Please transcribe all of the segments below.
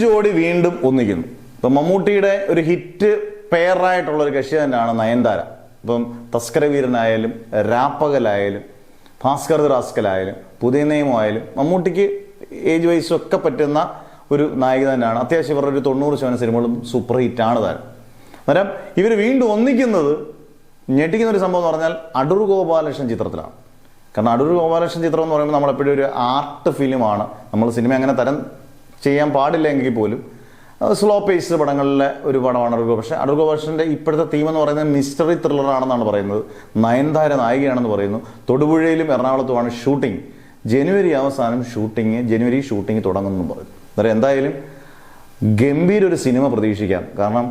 ജോഡി വീണ്ടും ഒന്നിക്കുന്നു. ഇപ്പം മമ്മൂട്ടിയുടെ ഒരു ഹിറ്റ് പെയറായിട്ടുള്ള ഒരു കക്ഷി തന്നെയാണ് നയൻതാര. ഇപ്പം തസ്കരവീരനായാലും രാപ്പകലായാലും ഭാസ്കർ റാസ്കലായാലും പുതിയ നിയമമായാലും മമ്മൂട്ടിക്ക് ഏജ് വൈസും ഒക്കെ പറ്റുന്ന ഒരു നായിക തന്നെയാണ്. അത്യാവശ്യം ഇവരുടെ ഒരു 90% സിനിമകളും സൂപ്പർ ഹിറ്റാണ് താൻ. അന്നേരം ഇവർ വീണ്ടും ഒന്നിക്കുന്നത് ഞെട്ടിക്കുന്ന ഒരു സംഭവം എന്ന് പറഞ്ഞാൽ അടൂർ ഗോപാലകൃഷ്ണൻ ചിത്രത്തിലാണ്. കാരണം അടൂർ ഗോപാലകൃഷ്ണൻ ചിത്രം എന്ന് പറയുമ്പോൾ നമ്മളെപ്പോഴും ഒരു ആർട്ട് ഫിലിമാണ്. നമ്മൾ സിനിമ അങ്ങനെ തരം ചെയ്യാൻ പാടില്ല എങ്കിൽ പോലും സ്ലോ പേസ് പടങ്ങളിലെ ഒരു പടമാണ് അടൂർ ഗോപാലകൃഷ്ണൻ. അടൂർ ഗോപാലകൃഷ്ണൻ്റെ ഇപ്പോഴത്തെ തീം എന്ന് പറയുന്നത് മിസ്റ്ററി ത്രില്ലറാണെന്നാണ് പറയുന്നത്. നയൻതാര നായികയാണെന്ന് പറയുന്നു. തൊടുപുഴയിലും എറണാകുളത്തുമാണ് ഷൂട്ടിംഗ്. ജനുവരി അവസാനം ഷൂട്ടിംഗ് തുടങ്ങുമെന്നും പറഞ്ഞു. അന്നേരം എന്തായാലും ഗംഭീര ഒരു സിനിമ പ്രതീക്ഷിക്കാം. കാരണം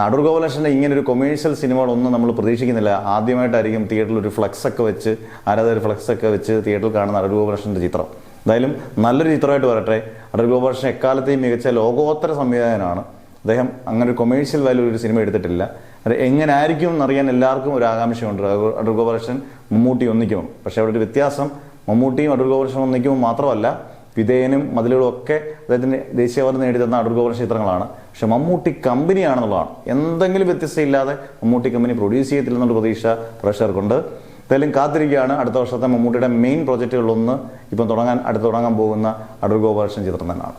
അടൂർ ഗോപാലകൃഷ്ണൻ്റെ ഇങ്ങനെ ഒരു കൊമേഴ്ഷ്യൽ സിനിമകളൊന്നും നമ്മൾ പ്രതീക്ഷിക്കുന്നില്ല. ആദ്യമായിട്ടായിരിക്കും തിയേറ്ററിൽ ഒരു ഫ്ലെക്സൊക്കെ വെച്ച് ആരാധകർ ഫ്ലെക്സൊക്കെ വെച്ച് തിയേറ്ററിൽ കാണുന്ന അടൂർ ഗോപാലകൃഷ്ണൻ്റെ ചിത്രം. എന്തായാലും നല്ലൊരു ചിത്രമായിട്ട് വരട്ടെ. അടൂർ ഗോപാലകൃഷ്ണൻ എക്കാലത്തെയും മികച്ച ലോകോത്തര സംവിധായകനാണ്. അദ്ദേഹം അങ്ങനെ ഒരു കൊമേഴ്ഷ്യൽ വാല്യൂ ഒരു സിനിമ എടുത്തിട്ടില്ല. അത് എങ്ങനെ ആയിരിക്കും എന്നറിയാൻ എല്ലാവർക്കും ഒരു ആകാംക്ഷയുണ്ട്. അടൂർ ഗോപാലകൃഷ്ണൻ മമ്മൂട്ടി ഒന്നിക്കുമോ? പക്ഷേ അവിടെ ഒരു വ്യത്യാസം, മമ്മൂട്ടിയും അടൂർ ഗോപാലകൃഷ്ണൻ ഒന്നിക്കുമ്പോൾ മാത്രമല്ല വിധേയനും മതിലുകളും ഒക്കെ അദ്ദേഹത്തിന് ദേശീയ അവാർഡ് നേടിത്തന്ന അടൂർ ഗോപാലകൃഷ്ണൻ ചിത്രങ്ങളാണ്. പക്ഷെ മമ്മൂട്ടി കമ്പനിയാണെന്നുള്ളതാണ്. എന്തെങ്കിലും വ്യത്യസ്തയില്ലാതെ മമ്മൂട്ടി കമ്പനി പ്രൊഡ്യൂസ് ചെയ്യത്തില്ലെന്നുള്ള പ്രതീക്ഷ പ്രേക്ഷകർക്കുണ്ട്. എന്തായാലും കാത്തിരിക്കുകയാണ്. അടുത്ത വർഷത്തെ മമ്മൂട്ടിയുടെ മെയിൻ പ്രോജക്റ്റുകളിലൊന്ന് ഇപ്പം തുടങ്ങാൻ പോകുന്ന അടൂർ ഗോപാലകൃഷ്ണൻ ചിത്രം തന്നെയാണ്.